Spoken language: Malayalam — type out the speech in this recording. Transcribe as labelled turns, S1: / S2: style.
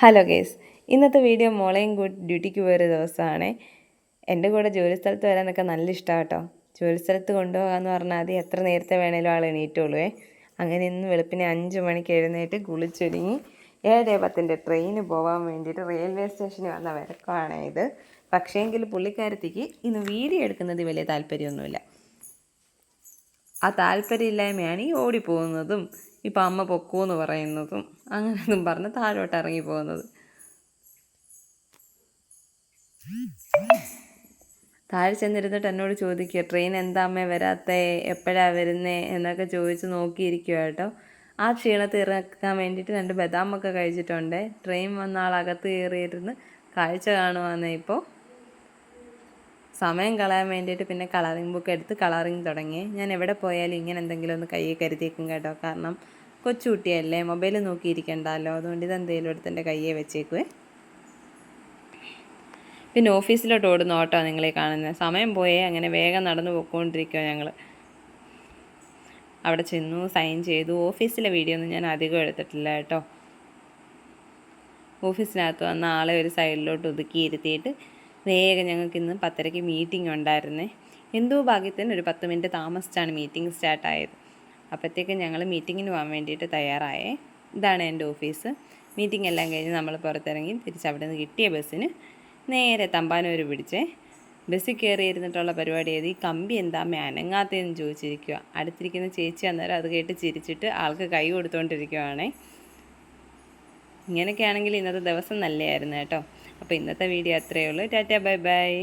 S1: ഹലോ ഗേസ്, ഇന്നത്തെ വീഡിയോ മോളെയും കൂടി ഡ്യൂട്ടിക്ക് പോയൊരു ദിവസമാണ്. എൻ്റെ കൂടെ ജോലിസ്ഥലത്ത് വരാനൊക്കെ നല്ല ഇഷ്ടമാണ് കേട്ടോ. ജോലിസ്ഥലത്ത് കൊണ്ടുപോകാമെന്ന് പറഞ്ഞാൽ അത് എത്ര നേരത്തെ വേണേലും ആൾ എണീറ്റുള്ളൂ. അങ്ങനെ ഇന്ന് വെളുപ്പിനെ 5 മണിക്ക് എഴുന്നേറ്റ് കുളിച്ചൊരുങ്ങി 7:10 ട്രെയിന് പോകാൻ വേണ്ടിയിട്ട് റെയിൽവേ സ്റ്റേഷനിൽ വന്ന വിലക്കാണ് ഇത്. പക്ഷേങ്കിൽ പുള്ളിക്കാരത്തിക്ക് ഇന്ന് വീഡിയോ എടുക്കുന്നത് വലിയ താല്പര്യമൊന്നുമില്ല. ആ താല്പര്യമില്ലായ്മയാണ് ഈ ഓടിപ്പോകുന്നതും ഇപ്പം അമ്മ പൊക്കൂന്ന് പറയുന്നതും അങ്ങനെയൊന്നും പറഞ്ഞ് താഴോട്ട് ഇറങ്ങി പോകുന്നത്. താഴെ ചെന്നിരുന്നിട്ട് എന്നോട് ചോദിക്കുക, ട്രെയിൻ എന്താ അമ്മേ വരാത്തേ, എപ്പോഴാണ് വരുന്നേ എന്നൊക്കെ ചോദിച്ച് നോക്കിയിരിക്കുക കേട്ടോ. ആ ക്ഷീണത്തിൽ ഇറക്കാൻ വേണ്ടിയിട്ട് 2 ബദാമൊക്കെ കഴിച്ചിട്ടുണ്ട്. ട്രെയിൻ വന്ന ആളകത്ത് കയറിയിരുന്ന് കാഴ്ച കാണുവാന്നേ. ഇപ്പോൾ സമയം കളയാൻ വേണ്ടിയിട്ട് പിന്നെ കളറിംഗ് ബുക്ക് എടുത്ത് കളറിങ് തുടങ്ങി. ഞാൻ എവിടെ പോയാലും ഇങ്ങനെ എന്തെങ്കിലും ഒന്ന് കയ്യിൽ കരുതിയേക്കും കേട്ടോ. കാരണം കൊച്ചുകുട്ടിയല്ലേ, മൊബൈൽ നോക്കിയിരിക്കണ്ടല്ലോ. അതുകൊണ്ട് ഇതെന്തെങ്കിലും എടുത്ത് എൻ്റെ കയ്യെ വെച്ചേക്കുവേ. പിന്നെ ഓഫീസിലോട്ട് ഓടുന്ന ഓട്ടോ നിങ്ങളെ കാണുന്നത്. സമയം പോയേ, അങ്ങനെ വേഗം നടന്നു പോയിക്കൊണ്ടിരിക്കുക ഞങ്ങൾ. അവിടെ ചെന്നു, സൈൻ ചെയ്തു. ഓഫീസിലെ വീഡിയോ ഒന്നും ഞാൻ അധികം എടുത്തിട്ടില്ല കേട്ടോ. ഓഫീസിനകത്ത് വന്ന ആളെ ഒരു സൈഡിലോട്ട് ഒതുക്കി ഇരുത്തിയിട്ട് വേഗം ഞങ്ങൾക്ക് ഇന്ന് 10:30 മീറ്റിംഗ് ഉണ്ടായിരുന്നേ. എന്തോ ഭാഗ്യത്തിന് ഒരു 10 മിനിറ്റ് താമസിച്ചാണ് മീറ്റിംഗ് സ്റ്റാർട്ടായത്. അപ്പോഴത്തേക്കും ഞങ്ങൾ മീറ്റിങ്ങിന് പോകാൻ വേണ്ടിയിട്ട് തയ്യാറായേ. ഇതാണ് എൻ്റെ ഓഫീസ്. മീറ്റിംഗ് എല്ലാം കഴിഞ്ഞ് നമ്മൾ പുറത്തിറങ്ങി തിരിച്ചവിടെ നിന്ന് കിട്ടിയ ബസ്സിന് നേരെ തമ്പാനൂർ പിടിച്ചേ. ബസ്സിൽ കയറിയിരുന്നിട്ടുള്ള പരിപാടി ഏത്, ഈ കമ്പി എന്താ അനങ്ങാത്തതെന്ന് ചോദിച്ചിരിക്കുക. അടുത്തിരിക്കുന്ന ചേച്ചി അന്നേരം അത് കേട്ട് ചിരിച്ചിട്ട് ആൾക്ക് കൈ കൊടുത്തുകൊണ്ടിരിക്കുകയാണേ. ഇങ്ങനെയൊക്കെ ആണെങ്കിൽ ഇന്നത്തെ ദിവസം നല്ലതായിരുന്നു കേട്ടോ. അപ്പോൾ ഇന്നത്തെ വീഡിയോ അത്രയേ ഉള്ളൂ. Tata, bye bye.